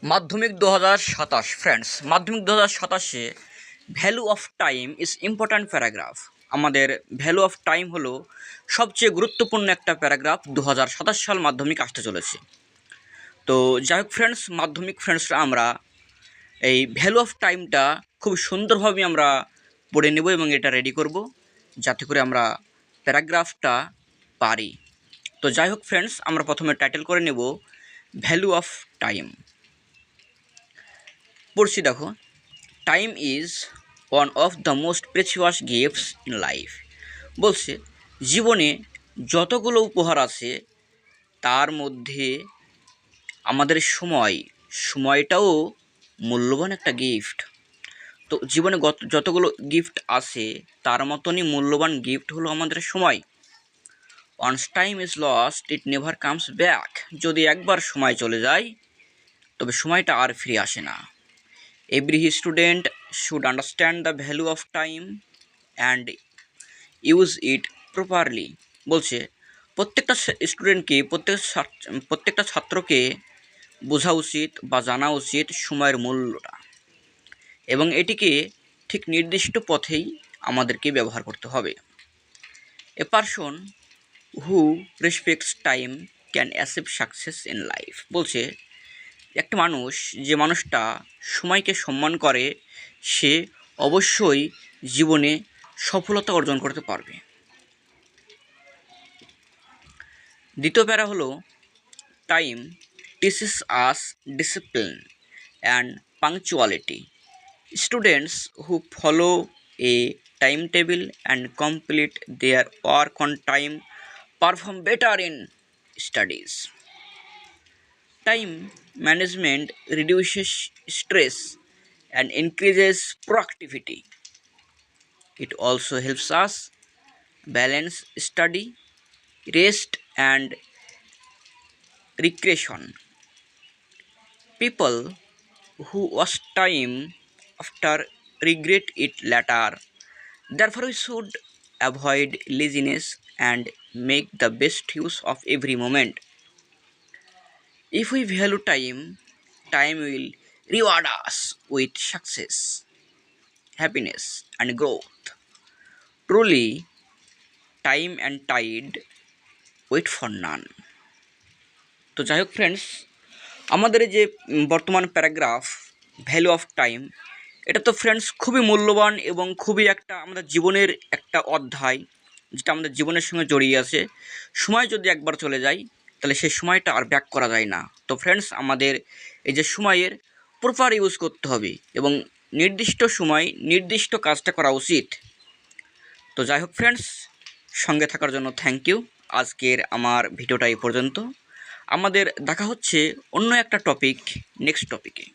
মাধ্যমিক 2027 ফ্রেন্ডস, মাধ্যমিক 2027-এ value of time is important paragraph. আমাদের ভ্যালু অফ টাইম হলো সবচেয়ে গুরুত্বপূর্ণ একটা প্যারাগ্রাফ। 2027 সাল মাধ্যমিক আসতে চলেছে। তো যাই হোক ফ্রেন্ডস, মাধ্যমিক ফ্রেন্ডসরা আমরা এই ভ্যালু অফ টাইমটা খুব সুন্দরভাবে আমরা পড়ে নেব এবং এটা রেডি করব যাতে করে আমরা প্যারাগ্রাফটা পারি। তো যাই হোক ফ্রেন্ডস, আমরা প্রথমে টাইটেল করে নেব ভ্যালু অফ টাইম। পড়ছি, দেখো, time is one of the most precious gifts in life. বলছে জীবনে যতগুলো উপহার আছে তার মধ্যে আমাদের সময়টাও মূল্যবান একটা গিফট। তো জীবনে যতগুলো গিফট আছে তার মতনই মূল্যবান গিফট হলো আমাদের সময়। Once time is lost it never comes back. যদি একবার সময় চলে যায় তবে সময়টা আর ফিরে আসে না। Every student should understand the value of time and use it properly। বলছে প্রত্যেকটা স্টুডেন্টকে, প্রত্যেকটা ছাত্রকে বোঝা উচিত বা জানা উচিত সময়ের মূল্যটা, এবং এটিকে ঠিক নির্দিষ্ট পথেই আমাদেরকে ব্যবহার করতে হবে। A person who respects time can achieve success in life. বলছে একটা মানুষ, যে মানুষটা সময়কে সম্মান করে সে অবশ্যই জীবনে সফলতা অর্জন করতে পারবে। দ্বিতীয় প্যারা হলো time teaches us discipline and punctuality. Students who follow A time table and complete their work on time perform better in studies. Time management reduces stress and increases productivity. It also helps us balance study, rest, and recreation. People who waste time after regret it later. Therefore, we should avoid laziness and make the best use of every moment. If we value time, time will reward us with success, happiness, and growth. Truly, time and tide wait for none. তো যাই হোক friends, আমাদের এই যে বর্তমান paragraph value of time, এটা তো friends খুবই মূল্যবান এবং খুবই একটা আমাদের জীবনের একটা অধ্যায়, যেটা আমাদের জীবনের সঙ্গে জড়িয়ে আছে। সময় যদি একবার চলে যায় তাহলে সেই সময়টা আর ব্যাক করা যায় না। তো ফ্রেন্ডস, আমাদের এই যে সময়ের প্রপার ইউজ করতে হবে এবং নির্দিষ্ট সময় নির্দিষ্ট কাজটা করা উচিত। তো যাই হোক ফ্রেন্ডস, সঙ্গে থাকার জন্য থ্যাংক ইউ। আজকের আমার ভিডিওটা এই পর্যন্ত। আমাদের দেখা হচ্ছে অন্য একটা টপিক, নেক্সট টপিকে।